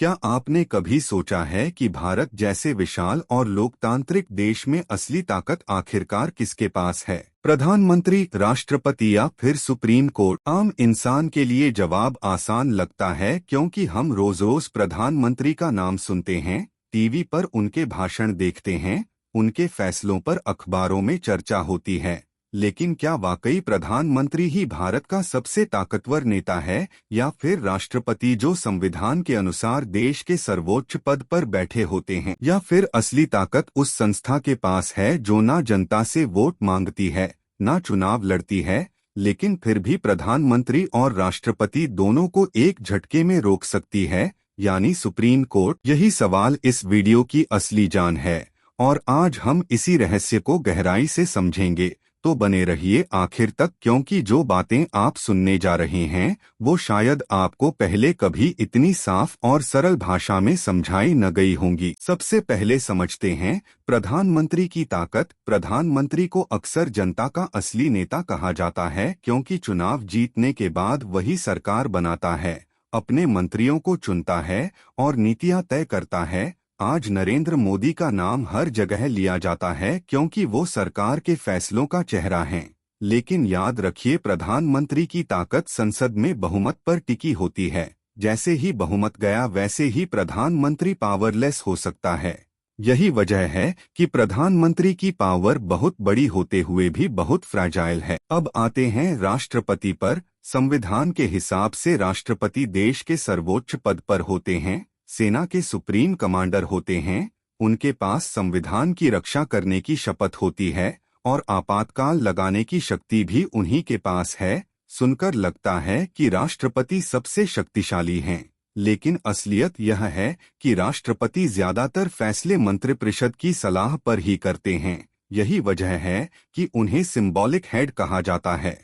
क्या आपने कभी सोचा है कि भारत जैसे विशाल और लोकतांत्रिक देश में असली ताकत आखिरकार किसके पास है? प्रधानमंत्री, राष्ट्रपति या फिर सुप्रीम कोर्ट? आम इंसान के लिए जवाब आसान लगता है क्योंकि हम रोज रोज प्रधानमंत्री का नाम सुनते हैं, टीवी पर उनके भाषण देखते हैं, उनके फैसलों पर अखबारों में चर्चा होती है। लेकिन क्या वाकई प्रधानमंत्री ही भारत का सबसे ताकतवर नेता है, या फिर राष्ट्रपति जो संविधान के अनुसार देश के सर्वोच्च पद पर बैठे होते हैं? या फिर असली ताकत उस संस्था के पास है जो ना जनता से वोट मांगती है, ना चुनाव लड़ती है, लेकिन फिर भी प्रधानमंत्री और राष्ट्रपति दोनों को एक झटके में रोक सकती है, यानी सुप्रीम कोर्ट? यही सवाल इस वीडियो की असली जान है, और आज हम इसी रहस्य को गहराई से समझेंगे। तो बने रहिए आखिर तक, क्योंकि जो बातें आप सुनने जा रहे हैं वो शायद आपको पहले कभी इतनी साफ और सरल भाषा में समझाई न गई होंगी। सबसे पहले समझते हैं प्रधानमंत्री की ताकत। प्रधानमंत्री को अक्सर जनता का असली नेता कहा जाता है क्योंकि चुनाव जीतने के बाद वही सरकार बनाता है, अपने मंत्रियों को चुनता है और नीतियां तय करता है। आज नरेंद्र मोदी का नाम हर जगह लिया जाता है क्योंकि वो सरकार के फैसलों का चेहरा हैं। लेकिन याद रखिए, प्रधानमंत्री की ताकत संसद में बहुमत पर टिकी होती है। जैसे ही बहुमत गया वैसे ही प्रधानमंत्री पावरलेस हो सकता है। यही वजह है कि प्रधानमंत्री की पावर बहुत बड़ी होते हुए भी बहुत फ्रैजाइल है। अब आते हैं राष्ट्रपति पर। संविधान के हिसाब से राष्ट्रपति देश के सर्वोच्च पद पर होते हैं, सेना के सुप्रीम कमांडर होते हैं, उनके पास संविधान की रक्षा करने की शपथ होती है और आपातकाल लगाने की शक्ति भी उन्हीं के पास है। सुनकर लगता है कि राष्ट्रपति सबसे शक्तिशाली हैं, लेकिन असलियत यह है कि राष्ट्रपति ज्यादातर फैसले मंत्रिपरिषद की सलाह पर ही करते हैं। यही वजह है कि उन्हें सिंबॉलिक हेड कहा जाता है।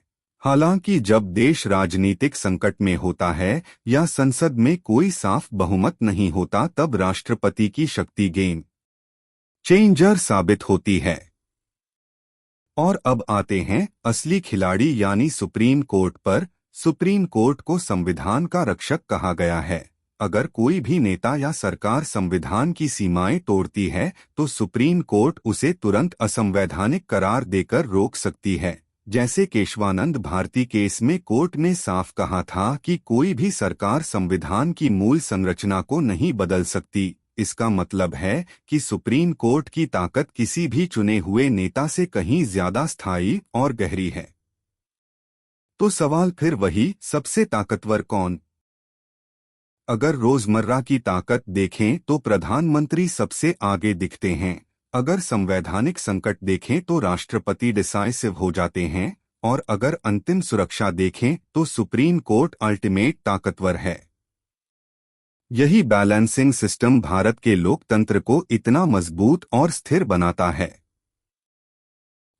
हालांकि जब देश राजनीतिक संकट में होता है या संसद में कोई साफ बहुमत नहीं होता, तब राष्ट्रपति की शक्ति गेम चेंजर साबित होती है। और अब आते हैं असली खिलाड़ी यानी सुप्रीम कोर्ट पर। सुप्रीम कोर्ट को संविधान का रक्षक कहा गया है। अगर कोई भी नेता या सरकार संविधान की सीमाएं तोड़ती है तो सुप्रीम कोर्ट उसे तुरंत असंवैधानिक करार देकर रोक सकती है। जैसे केशवानंद भारती केस में कोर्ट ने साफ कहा था कि कोई भी सरकार संविधान की मूल संरचना को नहीं बदल सकती। इसका मतलब है कि सुप्रीम कोर्ट की ताकत किसी भी चुने हुए नेता से कहीं ज्यादा स्थायी और गहरी है। तो सवाल फिर वही, सबसे ताकतवर कौन? अगर रोजमर्रा की ताकत देखें तो प्रधानमंत्री सबसे आगे दिखते हैं। अगर संवैधानिक संकट देखें तो राष्ट्रपति डिसाइसिव हो जाते हैं, और अगर अंतिम सुरक्षा देखें तो सुप्रीम कोर्ट अल्टीमेट ताकतवर है। यही बैलेंसिंग सिस्टम भारत के लोकतंत्र को इतना मजबूत और स्थिर बनाता है।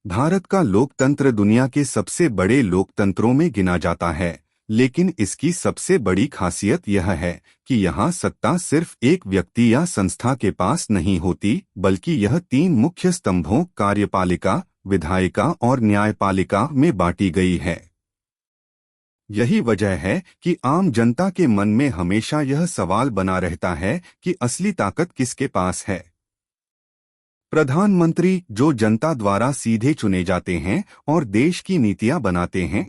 भारत का लोकतंत्र दुनिया के सबसे बड़े लोकतंत्रों में गिना जाता है, लेकिन इसकी सबसे बड़ी खासियत यह है कि यहाँ सत्ता सिर्फ एक व्यक्ति या संस्था के पास नहीं होती, बल्कि यह 3 मुख्य स्तंभों कार्यपालिका, विधायिका और न्यायपालिका में बांटी गई है। यही वजह है कि आम जनता के मन में हमेशा यह सवाल बना रहता है कि असली ताकत किसके पास है। प्रधानमंत्री, जो जनता द्वारा सीधे चुने जाते हैं और देश की नीतियां बनाते हैं।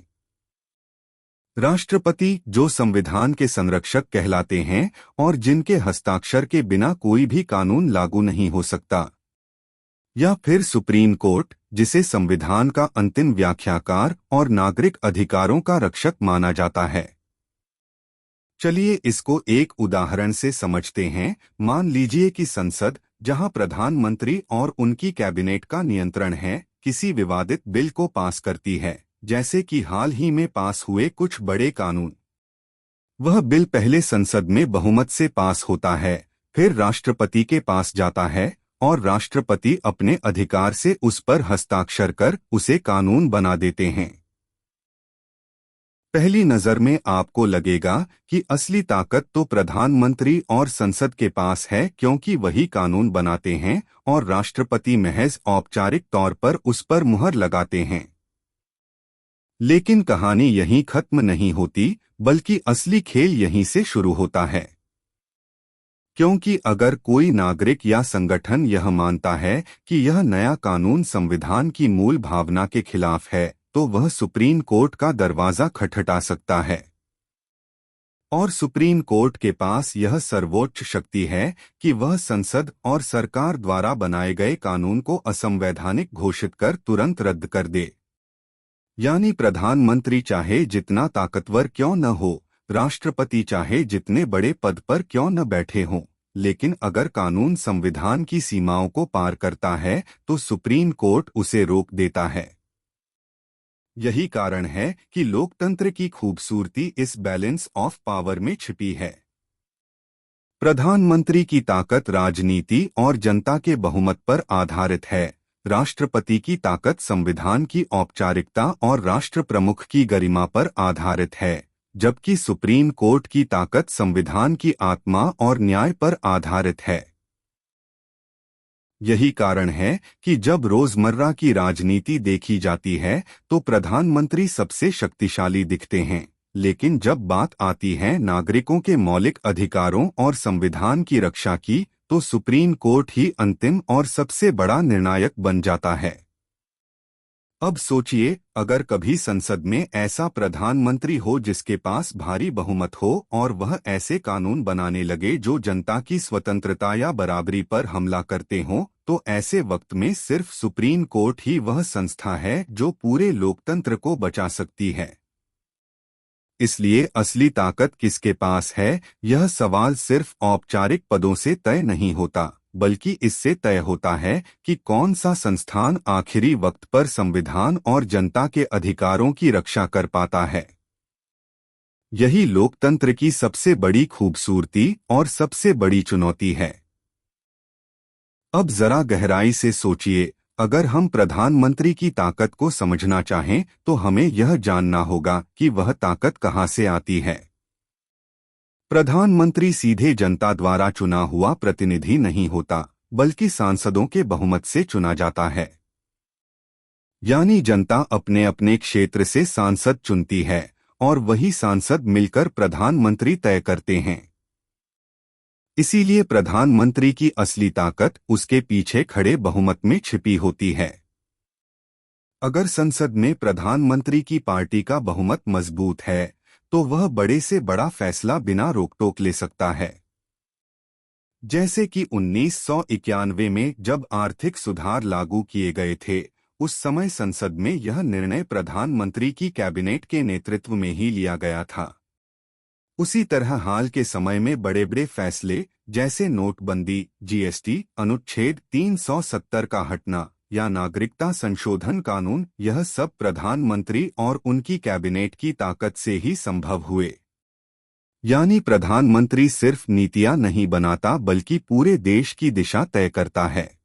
राष्ट्रपति, जो संविधान के संरक्षक कहलाते हैं और जिनके हस्ताक्षर के बिना कोई भी कानून लागू नहीं हो सकता। या फिर सुप्रीम कोर्ट, जिसे संविधान का अंतिम व्याख्याकार और नागरिक अधिकारों का रक्षक माना जाता है। चलिए इसको एक उदाहरण से समझते हैं। मान लीजिए कि संसद, जहां प्रधानमंत्री और उनकी कैबिनेट का नियंत्रण है, किसी विवादित बिल को पास करती है, जैसे कि हाल ही में पास हुए कुछ बड़े कानून। वह बिल पहले संसद में बहुमत से पास होता है, फिर राष्ट्रपति के पास जाता है और राष्ट्रपति अपने अधिकार से उस पर हस्ताक्षर कर उसे कानून बना देते हैं। पहली नजर में आपको लगेगा कि असली ताकत तो प्रधानमंत्री और संसद के पास है, क्योंकि वही कानून बनाते हैं और राष्ट्रपति महज औपचारिक तौर पर उस पर मुहर लगाते हैं। लेकिन कहानी यहीं खत्म नहीं होती, बल्कि असली खेल यहीं से शुरू होता है। क्योंकि अगर कोई नागरिक या संगठन यह मानता है कि यह नया कानून संविधान की मूल भावना के खिलाफ है, तो वह सुप्रीम कोर्ट का दरवाजा खटखटा सकता है। और सुप्रीम कोर्ट के पास यह सर्वोच्च शक्ति है कि वह संसद और सरकार द्वारा बनाए गए कानून को असंवैधानिक घोषित कर तुरंत रद्द कर दे। यानी प्रधानमंत्री चाहे जितना ताकतवर क्यों न हो, राष्ट्रपति चाहे जितने बड़े पद पर क्यों न बैठे हों, लेकिन अगर कानून संविधान की सीमाओं को पार करता है तो सुप्रीम कोर्ट उसे रोक देता है। यही कारण है कि लोकतंत्र की खूबसूरती इस बैलेंस ऑफ पावर में छिपी है। प्रधानमंत्री की ताकत राजनीति और जनता के बहुमत पर आधारित है। राष्ट्रपति की ताकत संविधान की औपचारिकता और राष्ट्र प्रमुख की गरिमा पर आधारित है, जबकि सुप्रीम कोर्ट की ताकत संविधान की आत्मा और न्याय पर आधारित है। यही कारण है कि जब रोजमर्रा की राजनीति देखी जाती है तो प्रधानमंत्री सबसे शक्तिशाली दिखते हैं, लेकिन जब बात आती है नागरिकों के मौलिक अधिकारों और संविधान की रक्षा की, तो सुप्रीम कोर्ट ही अंतिम और सबसे बड़ा निर्णायक बन जाता है। अब सोचिए, अगर कभी संसद में ऐसा प्रधानमंत्री हो जिसके पास भारी बहुमत हो और वह ऐसे कानून बनाने लगे जो जनता की स्वतंत्रता या बराबरी पर हमला करते हों, तो ऐसे वक्त में सिर्फ सुप्रीम कोर्ट ही वह संस्था है जो पूरे लोकतंत्र को बचा सकती है। इसलिए असली ताकत किसके पास है, यह सवाल सिर्फ औपचारिक पदों से तय नहीं होता, बल्कि इससे तय होता है कि कौन सा संस्थान आखिरी वक्त पर संविधान और जनता के अधिकारों की रक्षा कर पाता है। यही लोकतंत्र की सबसे बड़ी खूबसूरती और सबसे बड़ी चुनौती है। अब जरा गहराई से सोचिए, अगर हम प्रधानमंत्री की ताकत को समझना चाहें तो हमें यह जानना होगा कि वह ताकत कहां से आती है। प्रधानमंत्री सीधे जनता द्वारा चुना हुआ प्रतिनिधि नहीं होता, बल्कि सांसदों के बहुमत से चुना जाता है। यानी जनता अपने अपने क्षेत्र से सांसद चुनती है और वही सांसद मिलकर प्रधानमंत्री तय करते हैं। इसीलिए प्रधानमंत्री की असली ताकत उसके पीछे खड़े बहुमत में छिपी होती है। अगर संसद में प्रधानमंत्री की पार्टी का बहुमत मजबूत है तो वह बड़े से बड़ा फैसला बिना रोक-टोक ले सकता है। जैसे कि 1991 में जब आर्थिक सुधार लागू किए गए थे, उस समय संसद में यह निर्णय प्रधानमंत्री की कैबिनेट के नेतृत्व में ही लिया गया था। उसी तरह हाल के समय में बड़े बड़े फैसले जैसे नोटबंदी, जीएसटी, अनुच्छेद 370 का हटना या नागरिकता संशोधन कानून, यह सब प्रधानमंत्री और उनकी कैबिनेट की ताकत से ही संभव हुए। यानी प्रधानमंत्री सिर्फ नीतियां नहीं बनाता बल्कि पूरे देश की दिशा तय करता है।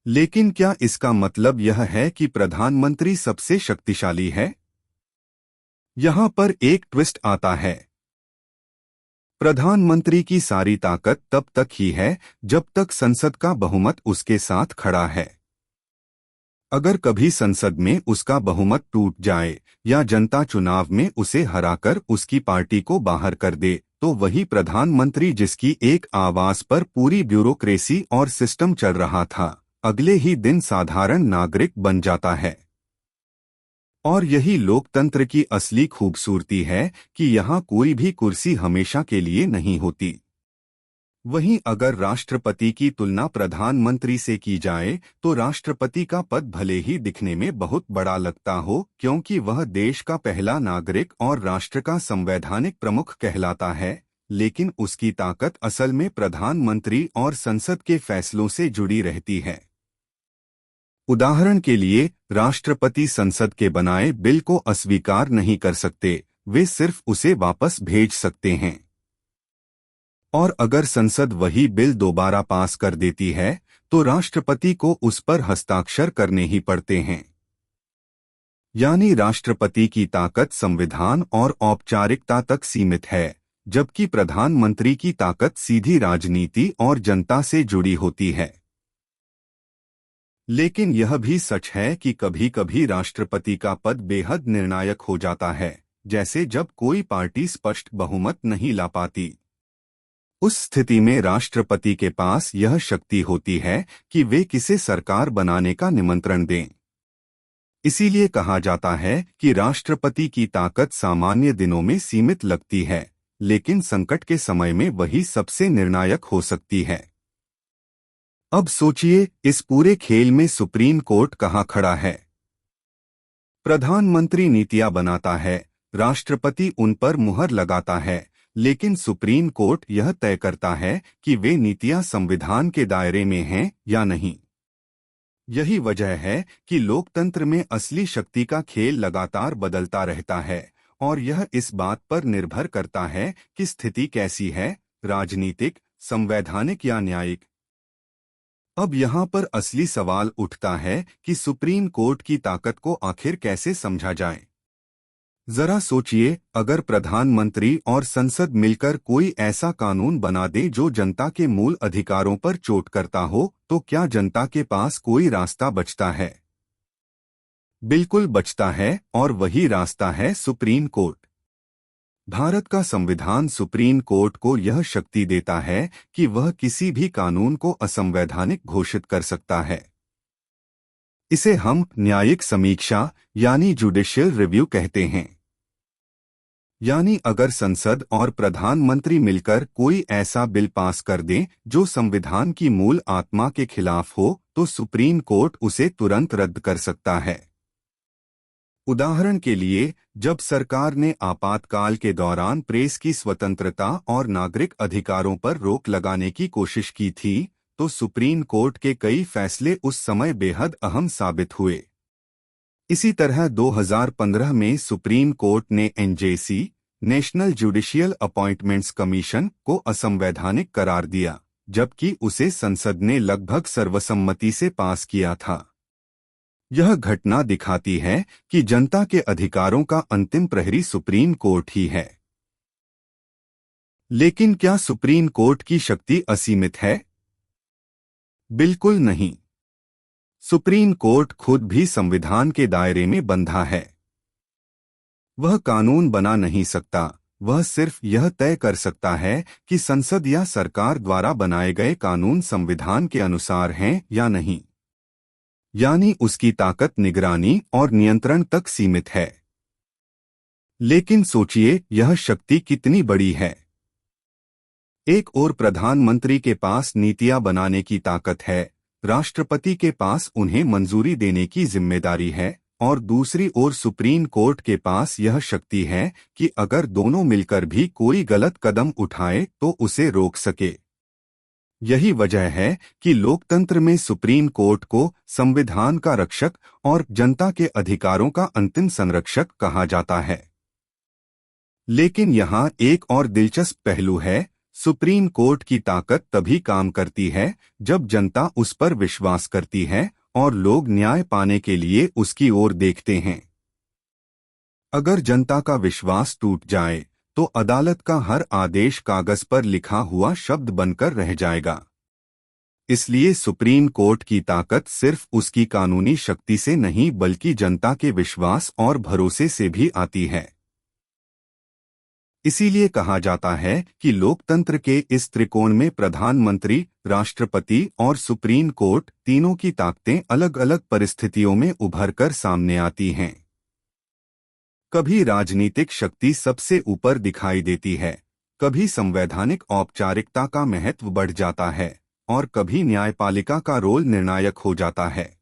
लेकिन क्या इसका मतलब यह है कि प्रधानमंत्री सबसे शक्तिशाली है? यहाँ पर एक ट्विस्ट आता है। प्रधानमंत्री की सारी ताकत तब तक ही है जब तक संसद का बहुमत उसके साथ खड़ा है। अगर कभी संसद में उसका बहुमत टूट जाए या जनता चुनाव में उसे हराकर उसकी पार्टी को बाहर कर दे, तो वही प्रधानमंत्री जिसकी एक आवाज पर पूरी ब्यूरोक्रेसी और सिस्टम चल रहा था, अगले ही दिन साधारण नागरिक बन जाता है। और यही लोकतंत्र की असली खूबसूरती है कि यहाँ कोई भी कुर्सी हमेशा के लिए नहीं होती। वहीं अगर राष्ट्रपति की तुलना प्रधानमंत्री से की जाए तो राष्ट्रपति का पद भले ही दिखने में बहुत बड़ा लगता हो, क्योंकि वह देश का पहला नागरिक और राष्ट्र का संवैधानिक प्रमुख कहलाता है, लेकिन उसकी ताकत असल में प्रधानमंत्री और संसद के फैसलों से जुड़ी रहती है। उदाहरण के लिए, राष्ट्रपति संसद के बनाए बिल को अस्वीकार नहीं कर सकते, वे सिर्फ उसे वापस भेज सकते हैं। और अगर संसद वही बिल दोबारा पास कर देती है तो राष्ट्रपति को उस पर हस्ताक्षर करने ही पड़ते हैं। यानी राष्ट्रपति की ताकत संविधान और औपचारिकता तक सीमित है, जबकि प्रधानमंत्री की ताकत सीधी राजनीति और जनता से जुड़ी होती है। लेकिन यह भी सच है कि कभी कभी राष्ट्रपति का पद बेहद निर्णायक हो जाता है, जैसे जब कोई पार्टी स्पष्ट बहुमत नहीं ला पाती। उस स्थिति में राष्ट्रपति के पास यह शक्ति होती है कि वे किसे सरकार बनाने का निमंत्रण दें। इसीलिए कहा जाता है कि राष्ट्रपति की ताकत सामान्य दिनों में सीमित लगती है, लेकिन संकट के समय में वही सबसे निर्णायक हो सकती है। अब सोचिए, इस पूरे खेल में सुप्रीम कोर्ट कहाँ खड़ा है? प्रधानमंत्री नीतियां बनाता है, राष्ट्रपति उन पर मुहर लगाता है, लेकिन सुप्रीम कोर्ट यह तय करता है कि वे नीतियां संविधान के दायरे में हैं या नहीं। यही वजह है कि लोकतंत्र में असली शक्ति का खेल लगातार बदलता रहता है, और यह इस बात पर निर्भर करता है कि स्थिति कैसी है, राजनीतिक, संवैधानिक या न्यायिक। अब यहाँ पर असली सवाल उठता है कि सुप्रीम कोर्ट की ताकत को आखिर कैसे समझा जाए। जरा सोचिए, अगर प्रधानमंत्री और संसद मिलकर कोई ऐसा कानून बना दे जो जनता के मूल अधिकारों पर चोट करता हो, तो क्या जनता के पास कोई रास्ता बचता है? बिल्कुल बचता है, और वही रास्ता है सुप्रीम कोर्ट। भारत का संविधान सुप्रीम कोर्ट को यह शक्ति देता है कि वह किसी भी कानून को असंवैधानिक घोषित कर सकता है। इसे हम न्यायिक समीक्षा यानी जुडिशियल रिव्यू कहते हैं। यानी अगर संसद और प्रधानमंत्री मिलकर कोई ऐसा बिल पास कर दें जो संविधान की मूल आत्मा के खिलाफ हो, तो सुप्रीम कोर्ट उसे तुरंत रद्द कर सकता है। उदाहरण के लिए, जब सरकार ने आपातकाल के दौरान प्रेस की स्वतंत्रता और नागरिक अधिकारों पर रोक लगाने की कोशिश की थी, तो सुप्रीम कोर्ट के कई फैसले उस समय बेहद अहम साबित हुए। इसी तरह 2015 में सुप्रीम कोर्ट ने NJC, national judicial appointments commission को असंवैधानिक करार दिया, जबकि उसे संसद ने लगभग सर्वसम्मति से पास किया था। यह घटना दिखाती है कि जनता के अधिकारों का अंतिम प्रहरी सुप्रीम कोर्ट ही है। लेकिन क्या सुप्रीम कोर्ट की शक्ति असीमित है? बिल्कुल नहीं। सुप्रीम कोर्ट खुद भी संविधान के दायरे में बंधा है। वह कानून बना नहीं सकता, वह सिर्फ यह तय कर सकता है कि संसद या सरकार द्वारा बनाए गए कानून संविधान के अनुसार हैं या नहीं। यानी उसकी ताकत निगरानी और नियंत्रण तक सीमित है। लेकिन सोचिए, यह शक्ति कितनी बड़ी है। एक ओर प्रधानमंत्री के पास नीतियां बनाने की ताकत है, राष्ट्रपति के पास उन्हें मंजूरी देने की जिम्मेदारी है, और दूसरी ओर सुप्रीम कोर्ट के पास यह शक्ति है कि अगर दोनों मिलकर भी कोई गलत कदम उठाए तो उसे रोक सके। यही वजह है कि लोकतंत्र में सुप्रीम कोर्ट को संविधान का रक्षक और जनता के अधिकारों का अंतिम संरक्षक कहा जाता है। लेकिन यहाँ एक और दिलचस्प पहलू है, सुप्रीम कोर्ट की ताकत तभी काम करती है जब जनता उस पर विश्वास करती है और लोग न्याय पाने के लिए उसकी ओर देखते हैं। अगर जनता का विश्वास टूट जाए, तो अदालत का हर आदेश कागज पर लिखा हुआ शब्द बनकर रह जाएगा। इसलिए सुप्रीम कोर्ट की ताकत सिर्फ उसकी कानूनी शक्ति से नहीं बल्कि जनता के विश्वास और भरोसे से भी आती है। इसीलिए कहा जाता है कि लोकतंत्र के इस त्रिकोण में प्रधानमंत्री, राष्ट्रपति और सुप्रीम कोर्ट तीनों की ताकतें अलग अलग परिस्थितियों में उभरकर सामने आती हैं। कभी राजनीतिक शक्ति सबसे ऊपर दिखाई देती है, कभी संवैधानिक औपचारिकता का महत्व बढ़ जाता है, और कभी न्यायपालिका का रोल निर्णायक हो जाता है।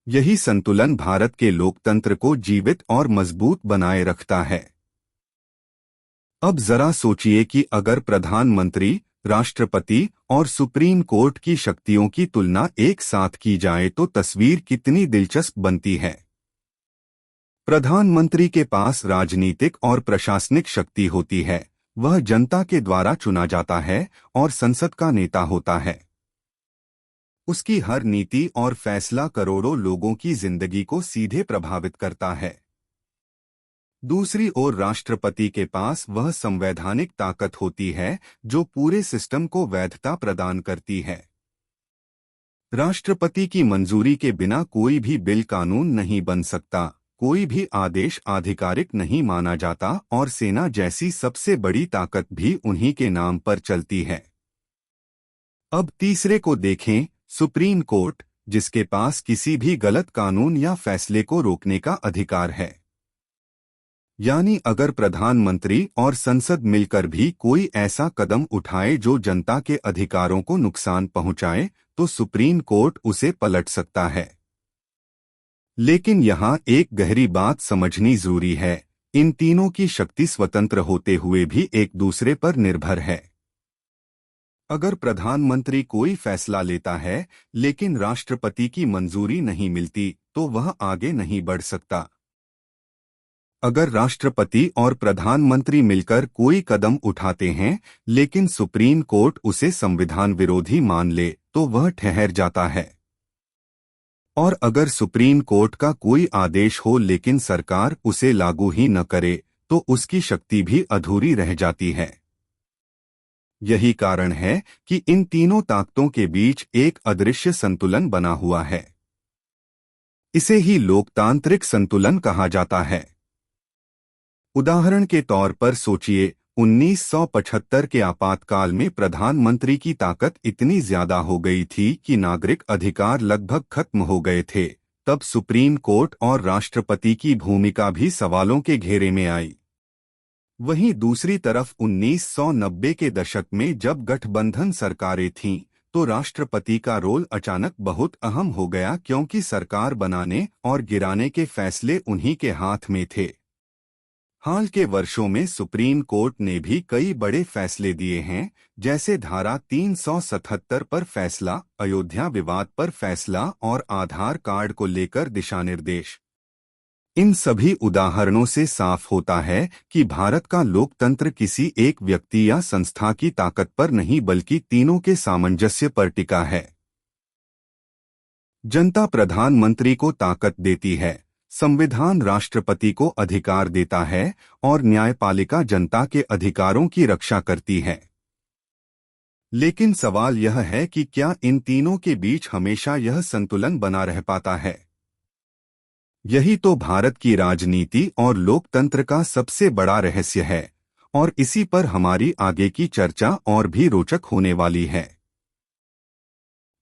यही संतुलन भारत के लोकतंत्र को जीवित और मजबूत बनाए रखता है। अब जरा सोचिए कि अगर प्रधानमंत्री, राष्ट्रपति और सुप्रीम कोर्ट की शक्तियों की तुलना एक साथ की जाए तो तस्वीर कितनी दिलचस्प बनती है। प्रधानमंत्री के पास राजनीतिक और प्रशासनिक शक्ति होती है, वह जनता के द्वारा चुना जाता है और संसद का नेता होता है। उसकी हर नीति और फैसला करोड़ों लोगों की जिंदगी को सीधे प्रभावित करता है। दूसरी ओर राष्ट्रपति के पास वह संवैधानिक ताकत होती है जो पूरे सिस्टम को वैधता प्रदान करती है। राष्ट्रपति की मंजूरी के बिना कोई भी बिल कानून नहीं बन सकता, कोई भी आदेश आधिकारिक नहीं माना जाता और सेना जैसी सबसे बड़ी ताकत भी उन्हीं के नाम पर चलती है। अब तीसरे को देखें, सुप्रीम कोर्ट, जिसके पास किसी भी गलत कानून या फैसले को रोकने का अधिकार है। यानी अगर प्रधानमंत्री और संसद मिलकर भी कोई ऐसा कदम उठाए जो जनता के अधिकारों को नुकसान पहुंचाए, तो सुप्रीम कोर्ट उसे पलट सकता है। लेकिन यहाँ एक गहरी बात समझनी जरूरी है, इन तीनों की शक्ति स्वतंत्र होते हुए भी एक दूसरे पर निर्भर है। अगर प्रधानमंत्री कोई फैसला लेता है लेकिन राष्ट्रपति की मंजूरी नहीं मिलती, तो वह आगे नहीं बढ़ सकता। अगर राष्ट्रपति और प्रधानमंत्री मिलकर कोई कदम उठाते हैं लेकिन सुप्रीम कोर्ट उसे संविधान विरोधी मान ले, तो वह ठहर जाता है। और अगर सुप्रीम कोर्ट का कोई आदेश हो लेकिन सरकार उसे लागू ही न करे, तो उसकी शक्ति भी अधूरी रह जाती है। यही कारण है कि इन तीनों ताकतों के बीच एक अदृश्य संतुलन बना हुआ है। इसे ही लोकतांत्रिक संतुलन कहा जाता है। उदाहरण के तौर पर सोचिए, 1975 के आपातकाल में प्रधानमंत्री की ताकत इतनी ज्यादा हो गई थी कि नागरिक अधिकार लगभग खत्म हो गए थे। तब सुप्रीम कोर्ट और राष्ट्रपति की भूमिका भी सवालों के घेरे में आई। वहीं दूसरी तरफ 1990 के दशक में जब गठबंधन सरकारें थीं, तो राष्ट्रपति का रोल अचानक बहुत अहम हो गया, क्योंकि सरकार बनाने और गिराने के फैसले उन्हीं के हाथ में थे। हाल के वर्षों में सुप्रीम कोर्ट ने भी कई बड़े फैसले दिए हैं, जैसे धारा 377 पर फैसला, अयोध्या विवाद पर फैसला और आधार कार्ड को लेकर दिशा निर्देश। इन सभी उदाहरणों से साफ होता है कि भारत का लोकतंत्र किसी एक व्यक्ति या संस्था की ताकत पर नहीं बल्कि तीनों के सामंजस्य पर टिका है। जनता प्रधानमंत्री को ताकत देती है, संविधान राष्ट्रपति को अधिकार देता है और न्यायपालिका जनता के अधिकारों की रक्षा करती है। लेकिन सवाल यह है कि क्या इन तीनों के बीच हमेशा यह संतुलन बना रह पाता है? यही तो भारत की राजनीति और लोकतंत्र का सबसे बड़ा रहस्य है, और इसी पर हमारी आगे की चर्चा और भी रोचक होने वाली है।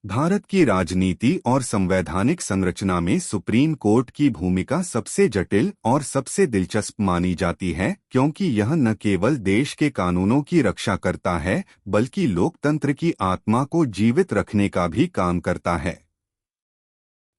भारत की राजनीति और संवैधानिक संरचना में सुप्रीम कोर्ट की भूमिका सबसे जटिल और सबसे दिलचस्प मानी जाती है, क्योंकि यह न केवल देश के कानूनों की रक्षा करता है, बल्कि लोकतंत्र की आत्मा को जीवित रखने का भी काम करता है।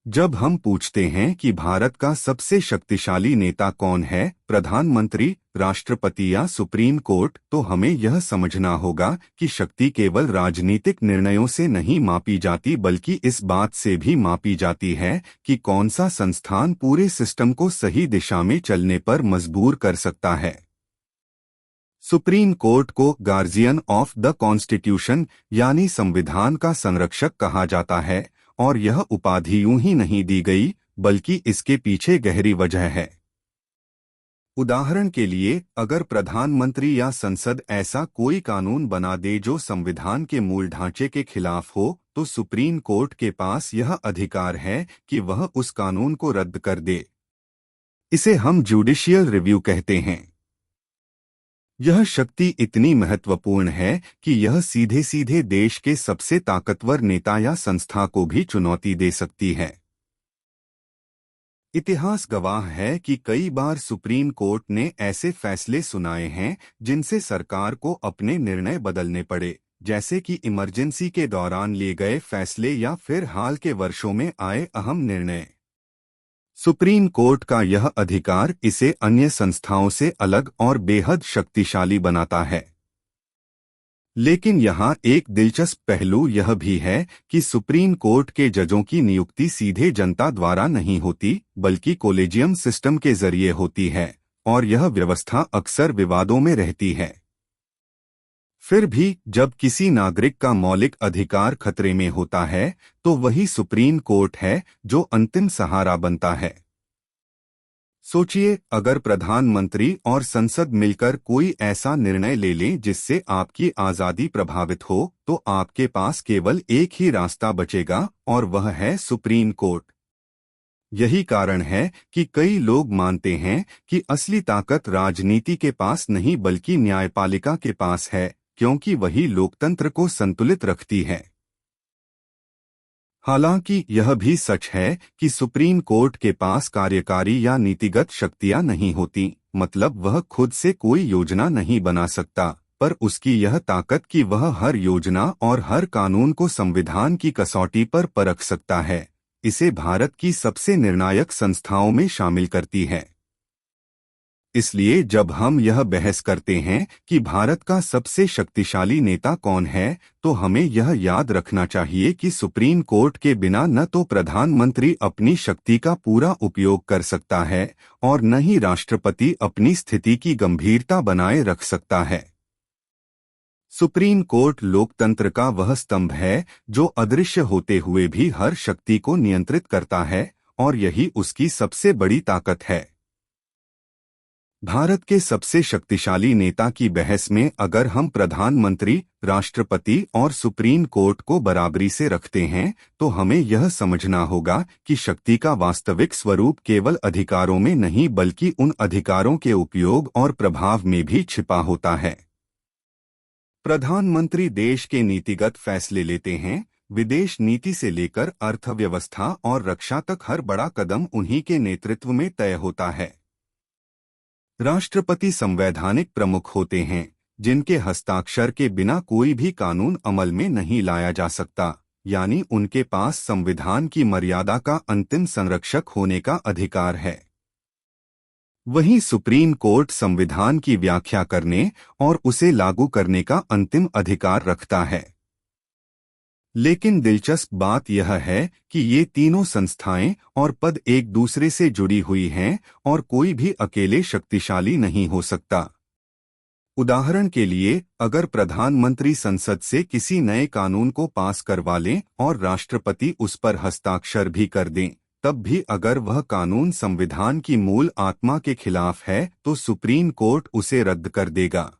जब हम पूछते हैं कि भारत का सबसे शक्तिशाली नेता कौन है, प्रधानमंत्री, राष्ट्रपति या सुप्रीम कोर्ट, तो हमें यह समझना होगा कि शक्ति केवल राजनीतिक निर्णयों से नहीं मापी जाती, बल्कि इस बात से भी मापी जाती है कि कौन सा संस्थान पूरे सिस्टम को सही दिशा में चलने पर मजबूर कर सकता है। सुप्रीम कोर्ट को गार्जियन ऑफ द कॉन्स्टिट्यूशन यानी संविधान का संरक्षक कहा जाता है, और यह उपाधि यूं ही नहीं दी गई, बल्कि इसके पीछे गहरी वजह है। उदाहरण के लिए, अगर प्रधानमंत्री या संसद ऐसा कोई कानून बना दे जो संविधान के मूल ढांचे के खिलाफ हो, तो सुप्रीम कोर्ट के पास यह अधिकार है कि वह उस कानून को रद्द कर दे। इसे हम जुडिशियल रिव्यू कहते हैं। यह शक्ति इतनी महत्वपूर्ण है कि यह सीधे सीधे देश के सबसे ताकतवर नेता या संस्था को भी चुनौती दे सकती है। इतिहास गवाह है कि कई बार सुप्रीम कोर्ट ने ऐसे फैसले सुनाए हैं जिनसे सरकार को अपने निर्णय बदलने पड़े, जैसे कि इमरजेंसी के दौरान लिए गए फैसले या फिर हाल के वर्षों में आए अहम निर्णय। सुप्रीम कोर्ट का यह अधिकार इसे अन्य संस्थाओं से अलग और बेहद शक्तिशाली बनाता है। लेकिन यहाँ एक दिलचस्प पहलू यह भी है कि सुप्रीम कोर्ट के जजों की नियुक्ति सीधे जनता द्वारा नहीं होती, बल्कि कोलेजियम सिस्टम के जरिए होती है, और यह व्यवस्था अक्सर विवादों में रहती है। फिर भी जब किसी नागरिक का मौलिक अधिकार खतरे में होता है, तो वही सुप्रीम कोर्ट है जो अंतिम सहारा बनता है। सोचिए, अगर प्रधानमंत्री और संसद मिलकर कोई ऐसा निर्णय ले लें जिससे आपकी आज़ादी प्रभावित हो, तो आपके पास केवल एक ही रास्ता बचेगा, और वह है सुप्रीम कोर्ट। यही कारण है कि कई लोग मानते हैं कि असली ताकत राजनीति के पास नहीं बल्कि न्यायपालिका के पास है, क्योंकि वही लोकतंत्र को संतुलित रखती है। हालांकि यह भी सच है कि सुप्रीम कोर्ट के पास कार्यकारी या नीतिगत शक्तियां नहीं होती, मतलब वह खुद से कोई योजना नहीं बना सकता, पर उसकी यह ताकत कि वह हर योजना और हर कानून को संविधान की कसौटी पर परख सकता है, इसे भारत की सबसे निर्णायक संस्थाओं में शामिल करती है। इसलिए जब हम यह बहस करते हैं कि भारत का सबसे शक्तिशाली नेता कौन है, तो हमें यह याद रखना चाहिए कि सुप्रीम कोर्ट के बिना न तो प्रधानमंत्री अपनी शक्ति का पूरा उपयोग कर सकता है और न ही राष्ट्रपति अपनी स्थिति की गंभीरता बनाए रख सकता है। सुप्रीम कोर्ट लोकतंत्र का वह स्तंभ है जो अदृश्य होते हुए भी हर शक्ति को नियंत्रित करता है, और यही उसकी सबसे बड़ी ताकत है। भारत के सबसे शक्तिशाली नेता की बहस में अगर हम प्रधानमंत्री, राष्ट्रपति और सुप्रीम कोर्ट को बराबरी से रखते हैं, तो हमें यह समझना होगा कि शक्ति का वास्तविक स्वरूप केवल अधिकारों में नहीं बल्कि उन अधिकारों के उपयोग और प्रभाव में भी छिपा होता है। प्रधानमंत्री देश के नीतिगत फैसले लेते हैं, विदेश नीति से लेकर अर्थव्यवस्था और रक्षा तक हर बड़ा कदम उन्हीं के नेतृत्व में तय होता है। राष्ट्रपति संवैधानिक प्रमुख होते हैं, जिनके हस्ताक्षर के बिना कोई भी कानून अमल में नहीं लाया जा सकता, यानी उनके पास संविधान की मर्यादा का अंतिम संरक्षक होने का अधिकार है। वहीं सुप्रीम कोर्ट संविधान की व्याख्या करने और उसे लागू करने का अंतिम अधिकार रखता है। लेकिन दिलचस्प बात यह है कि ये तीनों संस्थाएं और पद एक दूसरे से जुड़ी हुई हैं और कोई भी अकेले शक्तिशाली नहीं हो सकता। उदाहरण के लिए, अगर प्रधानमंत्री संसद से किसी नए कानून को पास करवा लें और राष्ट्रपति उस पर हस्ताक्षर भी कर दें, तब भी अगर वह कानून संविधान की मूल आत्मा के खिलाफ है तो सुप्रीम कोर्ट उसे रद्द कर देगा।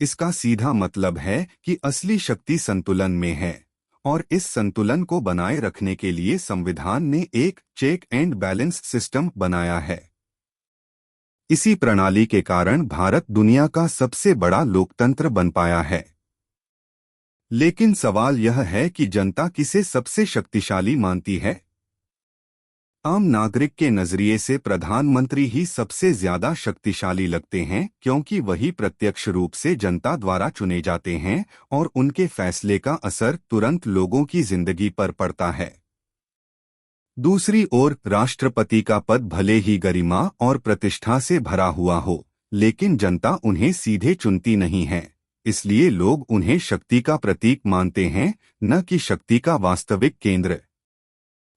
इसका सीधा मतलब है कि असली शक्ति संतुलन में है, और इस संतुलन को बनाए रखने के लिए संविधान ने एक चेक एंड बैलेंस सिस्टम बनाया है। इसी प्रणाली के कारण भारत दुनिया का सबसे बड़ा लोकतंत्र बन पाया है। लेकिन सवाल यह है कि जनता किसे सबसे शक्तिशाली मानती है? आम नागरिक के नजरिए से प्रधानमंत्री ही सबसे ज्यादा शक्तिशाली लगते हैं, क्योंकि वही प्रत्यक्ष रूप से जनता द्वारा चुने जाते हैं और उनके फैसले का असर तुरंत लोगों की जिंदगी पर पड़ता है। दूसरी ओर राष्ट्रपति का पद भले ही गरिमा और प्रतिष्ठा से भरा हुआ हो, लेकिन जनता उन्हें सीधे चुनती नहीं है, इसलिए लोग उन्हें शक्ति का प्रतीक मानते हैं, न कि शक्ति का वास्तविक केंद्र।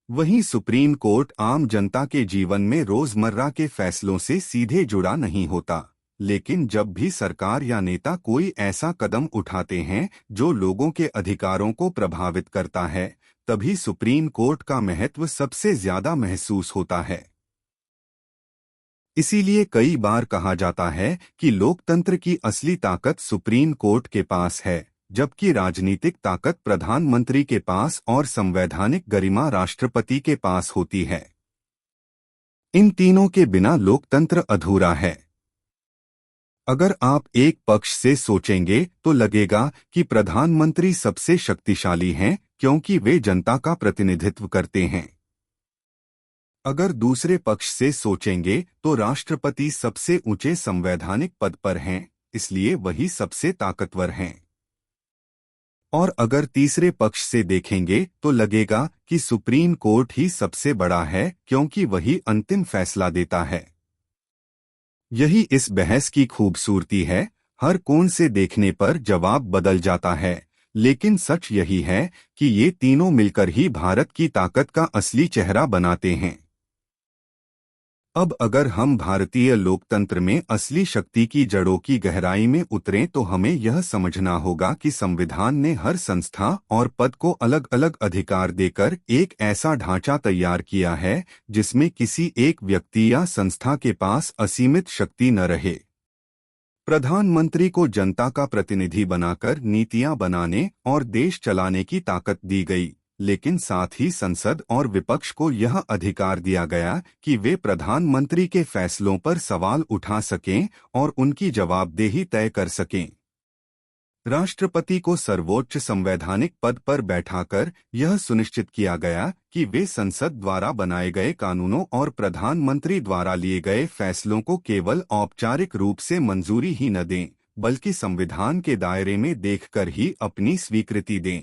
वहीं सुप्रीम कोर्ट आम जनता के जीवन में रोजमर्रा के फैसलों से सीधे जुड़ा नहीं होता, लेकिन जब भी सरकार या नेता कोई ऐसा कदम उठाते हैं जो लोगों के अधिकारों को प्रभावित करता है, तभी सुप्रीम कोर्ट का महत्व सबसे ज्यादा महसूस होता है। इसीलिए कई बार कहा जाता है कि लोकतंत्र की असली ताकत सुप्रीम कोर्ट के पास है, जबकि राजनीतिक ताकत प्रधानमंत्री के पास और संवैधानिक गरिमा राष्ट्रपति के पास होती है। इन तीनों के बिना लोकतंत्र अधूरा है। अगर आप एक पक्ष से सोचेंगे तो लगेगा कि प्रधानमंत्री सबसे शक्तिशाली हैं, क्योंकि वे जनता का प्रतिनिधित्व करते हैं। अगर दूसरे पक्ष से सोचेंगे तो राष्ट्रपति सबसे ऊंचे संवैधानिक पद पर हैं, इसलिए वही सबसे ताकतवर हैं। और अगर तीसरे पक्ष से देखेंगे तो लगेगा कि सुप्रीम कोर्ट ही सबसे बड़ा है, क्योंकि वही अंतिम फैसला देता है। यही इस बहस की खूबसूरती है, हर कोण से देखने पर जवाब बदल जाता है, लेकिन सच यही है कि ये तीनों मिलकर ही भारत की ताकत का असली चेहरा बनाते हैं। अब अगर हम भारतीय लोकतंत्र में असली शक्ति की जड़ों की गहराई में उतरें तो हमें यह समझना होगा कि संविधान ने हर संस्था और पद को अलग अलग अधिकार देकर एक ऐसा ढांचा तैयार किया है जिसमें किसी एक व्यक्ति या संस्था के पास असीमित शक्ति न रहे। प्रधानमंत्री को जनता का प्रतिनिधि बनाकर नीतियां बनाने और देश चलाने की ताकत दी गई, लेकिन साथ ही संसद और विपक्ष को यह अधिकार दिया गया कि वे प्रधानमंत्री के फैसलों पर सवाल उठा सकें और उनकी जवाबदेही तय कर सकें। राष्ट्रपति को सर्वोच्च संवैधानिक पद पर बैठाकर यह सुनिश्चित किया गया कि वे संसद द्वारा बनाए गए कानूनों और प्रधानमंत्री द्वारा लिए गए फैसलों को केवल औपचारिक रूप से मंजूरी ही न दें, बल्कि संविधान के दायरे में देखकर ही अपनी स्वीकृति दें।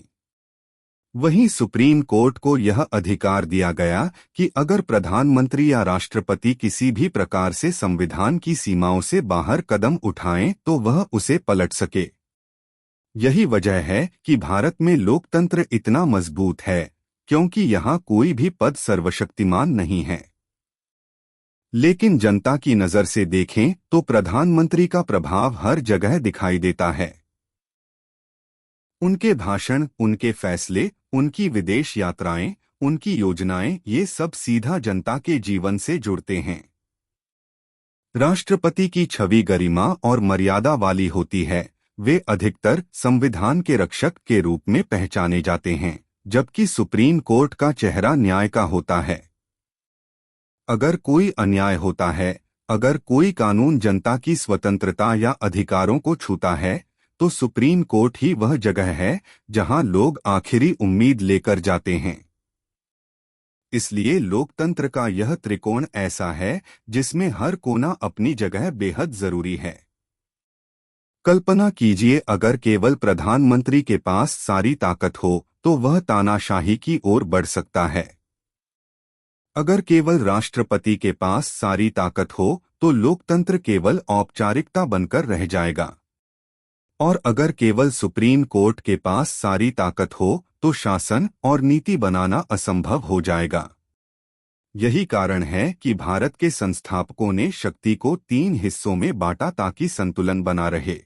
वहीं सुप्रीम कोर्ट को यह अधिकार दिया गया कि अगर प्रधानमंत्री या राष्ट्रपति किसी भी प्रकार से संविधान की सीमाओं से बाहर कदम उठाएं तो वह उसे पलट सके। यही वजह है कि भारत में लोकतंत्र इतना मजबूत है, क्योंकि यहाँ कोई भी पद सर्वशक्तिमान नहीं है। लेकिन जनता की नजर से देखें तो प्रधानमंत्री का प्रभाव हर जगह दिखाई देता है। उनके भाषण, उनके फैसले, उनकी विदेश यात्राएं, उनकी योजनाएं, ये सब सीधा जनता के जीवन से जुड़ते हैं। राष्ट्रपति की छवि गरिमा और मर्यादा वाली होती है। वे अधिकतर संविधान के रक्षक के रूप में पहचाने जाते हैं, जबकि सुप्रीम कोर्ट का चेहरा न्याय का होता है। अगर कोई अन्याय होता है, अगर कोई कानून जनता की स्वतंत्रता या अधिकारों को छूता है, तो सुप्रीम कोर्ट ही वह जगह है जहां लोग आखिरी उम्मीद लेकर जाते हैं। इसलिए लोकतंत्र का यह त्रिकोण ऐसा है जिसमें हर कोना अपनी जगह बेहद जरूरी है। कल्पना कीजिए, अगर केवल प्रधानमंत्री के पास सारी ताकत हो तो वह तानाशाही की ओर बढ़ सकता है। अगर केवल राष्ट्रपति के पास सारी ताकत हो तो लोकतंत्र केवल औपचारिकता बनकर रह जाएगा। और अगर केवल सुप्रीम कोर्ट के पास सारी ताकत हो तो शासन और नीति बनाना असंभव हो जाएगा। यही कारण है कि भारत के संस्थापकों ने शक्ति को 3 हिस्सों में बांटा ताकि संतुलन बना रहे।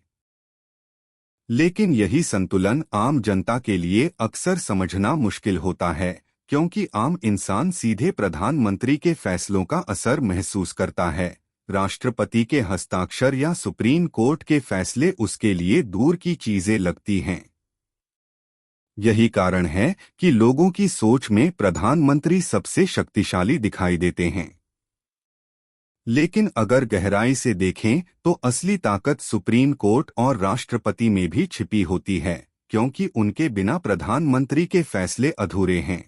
लेकिन यही संतुलन आम जनता के लिए अक्सर समझना मुश्किल होता है, क्योंकि आम इंसान सीधे प्रधानमंत्री के फैसलों का असर महसूस करता है। राष्ट्रपति के हस्ताक्षर या सुप्रीम कोर्ट के फैसले उसके लिए दूर की चीजें लगती हैं। यही कारण है कि लोगों की सोच में प्रधानमंत्री सबसे शक्तिशाली दिखाई देते हैं। लेकिन अगर गहराई से देखें तो असली ताकत सुप्रीम कोर्ट और राष्ट्रपति में भी छिपी होती है, क्योंकि उनके बिना प्रधानमंत्री के फैसले अधूरे हैं।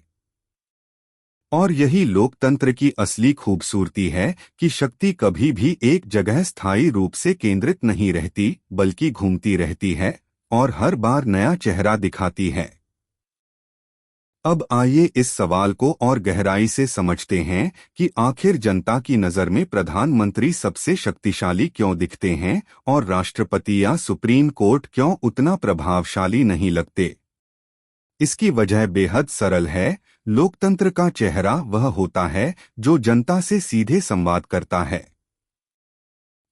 और यही लोकतंत्र की असली खूबसूरती है कि शक्ति कभी भी एक जगह स्थायी रूप से केंद्रित नहीं रहती, बल्कि घूमती रहती है और हर बार नया चेहरा दिखाती है। अब आइए इस सवाल को और गहराई से समझते हैं कि आखिर जनता की नज़र में प्रधानमंत्री सबसे शक्तिशाली क्यों दिखते हैं और राष्ट्रपति या सुप्रीम कोर्ट क्यों उतना प्रभावशाली नहीं लगते। इसकी वजह बेहद सरल है। लोकतंत्र का चेहरा वह होता है जो जनता से सीधे संवाद करता है।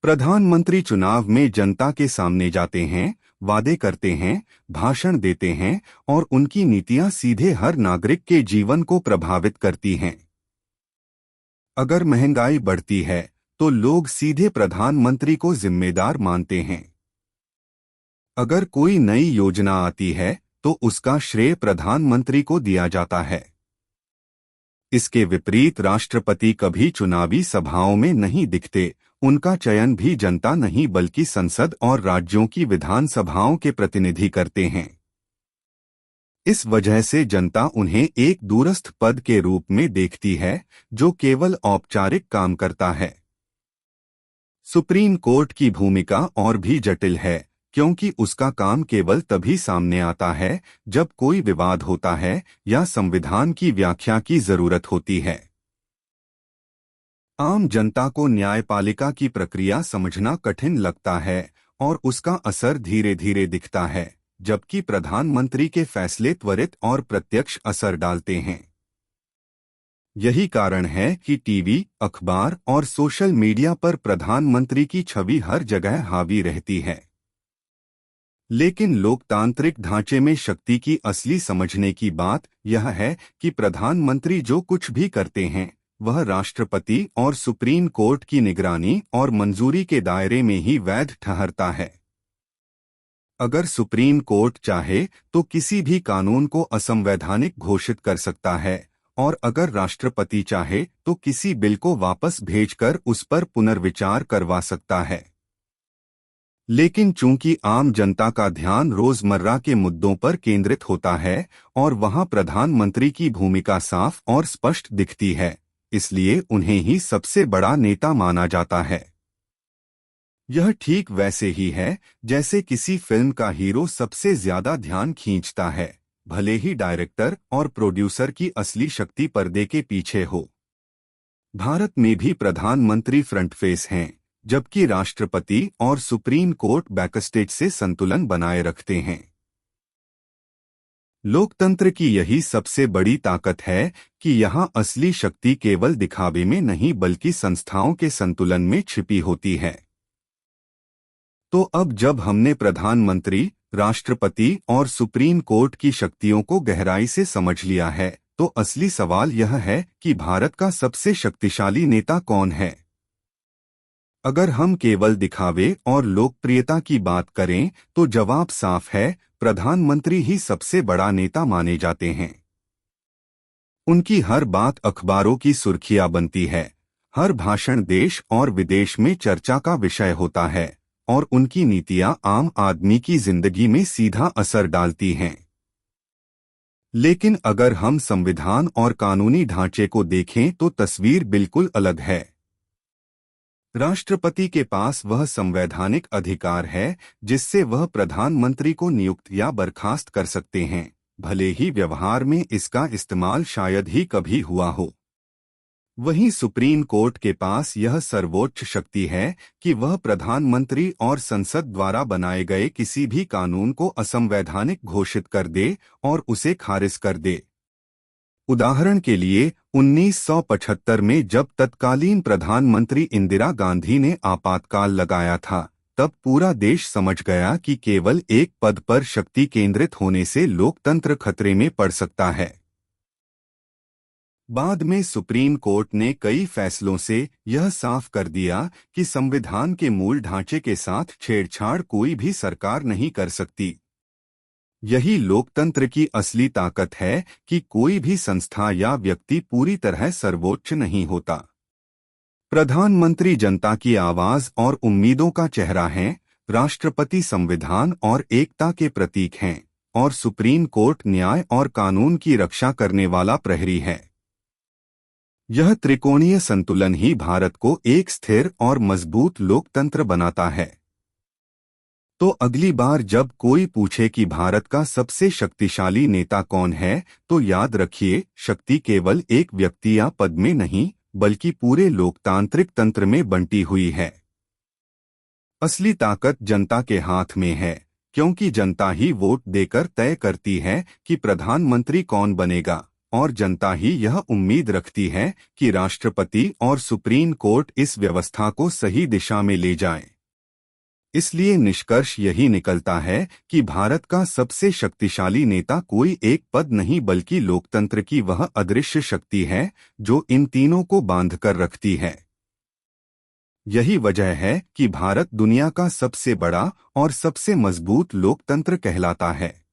प्रधानमंत्री चुनाव में जनता के सामने जाते हैं, वादे करते हैं, भाषण देते हैं और उनकी नीतियां सीधे हर नागरिक के जीवन को प्रभावित करती हैं। अगर महंगाई बढ़ती है तो लोग सीधे प्रधानमंत्री को जिम्मेदार मानते हैं। अगर कोई नई योजना आती है तो उसका श्रेय प्रधानमंत्री को दिया जाता है। इसके विपरीत राष्ट्रपति कभी चुनावी सभाओं में नहीं दिखते। उनका चयन भी जनता नहीं बल्कि संसद और राज्यों की विधानसभाओं के प्रतिनिधि करते हैं। इस वजह से जनता उन्हें एक दूरस्थ पद के रूप में देखती है जो केवल औपचारिक काम करता है। सुप्रीम कोर्ट की भूमिका और भी जटिल है, क्योंकि उसका काम केवल तभी सामने आता है जब कोई विवाद होता है या संविधान की व्याख्या की जरूरत होती है। आम जनता को न्यायपालिका की प्रक्रिया समझना कठिन लगता है और उसका असर धीरे धीरे दिखता है, जबकि प्रधानमंत्री के फैसले त्वरित और प्रत्यक्ष असर डालते हैं। यही कारण है कि टीवी, अखबार और सोशल मीडिया पर प्रधानमंत्री की छवि हर जगह हावी रहती है। लेकिन लोकतांत्रिक ढांचे में शक्ति की असली समझने की बात यह है कि प्रधानमंत्री जो कुछ भी करते हैं वह राष्ट्रपति और सुप्रीम कोर्ट की निगरानी और मंजूरी के दायरे में ही वैध ठहरता है। अगर सुप्रीम कोर्ट चाहे तो किसी भी कानून को असंवैधानिक घोषित कर सकता है, और अगर राष्ट्रपति चाहे तो किसी बिल को वापस भेजकर उस पर पुनर्विचार करवा सकता है। लेकिन चूंकि आम जनता का ध्यान रोजमर्रा के मुद्दों पर केंद्रित होता है और वहां प्रधानमंत्री की भूमिका साफ और स्पष्ट दिखती है, इसलिए उन्हें ही सबसे बड़ा नेता माना जाता है। यह ठीक वैसे ही है जैसे किसी फिल्म का हीरो सबसे ज्यादा ध्यान खींचता है, भले ही डायरेक्टर और प्रोड्यूसर की असली शक्ति पर्दे के पीछे हो। भारत में भी प्रधानमंत्री फ्रंट फेस हैं, जबकि राष्ट्रपति और सुप्रीम कोर्ट बैकस्टेज से संतुलन बनाए रखते हैं। लोकतंत्र की यही सबसे बड़ी ताकत है कि यहां असली शक्ति केवल दिखावे में नहीं बल्कि संस्थाओं के संतुलन में छिपी होती है। तो अब जब हमने प्रधानमंत्री, राष्ट्रपति और सुप्रीम कोर्ट की शक्तियों को गहराई से समझ लिया है, तो असली सवाल यह है कि भारत का सबसे शक्तिशाली नेता कौन है। अगर हम केवल दिखावे और लोकप्रियता की बात करें तो जवाब साफ है, प्रधानमंत्री ही सबसे बड़ा नेता माने जाते हैं। उनकी हर बात अखबारों की सुर्खियां बनती है, हर भाषण देश और विदेश में चर्चा का विषय होता है, और उनकी नीतियां आम आदमी की जिंदगी में सीधा असर डालती हैं। लेकिन अगर हम संविधान और कानूनी ढांचे को देखें तो तस्वीर बिल्कुल अलग है। राष्ट्रपति के पास वह संवैधानिक अधिकार है जिससे वह प्रधानमंत्री को नियुक्त या बर्खास्त कर सकते हैं, भले ही व्यवहार में इसका इस्तेमाल शायद ही कभी हुआ हो। वहीं सुप्रीम कोर्ट के पास यह सर्वोच्च शक्ति है कि वह प्रधानमंत्री और संसद द्वारा बनाए गए किसी भी कानून को असंवैधानिक घोषित कर दे और उसे खारिज कर दे। उदाहरण के लिए 1975 में जब तत्कालीन प्रधानमंत्री इंदिरा गांधी ने आपातकाल लगाया था, तब पूरा देश समझ गया कि केवल एक पद पर शक्ति केंद्रित होने से लोकतंत्र खतरे में पड़ सकता है। बाद में सुप्रीम कोर्ट ने कई फैसलों से यह साफ कर दिया कि संविधान के मूल ढांचे के साथ छेड़छाड़ कोई भी सरकार नहीं कर सकती। यही लोकतंत्र की असली ताकत है कि कोई भी संस्था या व्यक्ति पूरी तरह सर्वोच्च नहीं होता। प्रधानमंत्री जनता की आवाज और उम्मीदों का चेहरा हैं, राष्ट्रपति संविधान और एकता के प्रतीक हैं, और सुप्रीम कोर्ट न्याय और कानून की रक्षा करने वाला प्रहरी है। यह त्रिकोणीय संतुलन ही भारत को एक स्थिर और मजबूत लोकतंत्र बनाता है। तो अगली बार जब कोई पूछे कि भारत का सबसे शक्तिशाली नेता कौन है, तो याद रखिए, शक्ति केवल एक व्यक्ति या पद में नहीं बल्कि पूरे लोकतांत्रिक तंत्र में बंटी हुई है। असली ताकत जनता के हाथ में है, क्योंकि जनता ही वोट देकर तय करती है कि प्रधानमंत्री कौन बनेगा, और जनता ही यह उम्मीद रखती है कि राष्ट्रपति और सुप्रीम कोर्ट इस व्यवस्था को सही दिशा में ले जाएं। इसलिए निष्कर्ष यही निकलता है कि भारत का सबसे शक्तिशाली नेता कोई एक पद नहीं बल्कि लोकतंत्र की वह अदृश्य शक्ति है जो इन तीनों को बांधकर रखती है। यही वजह है कि भारत दुनिया का सबसे बड़ा और सबसे मजबूत लोकतंत्र कहलाता है।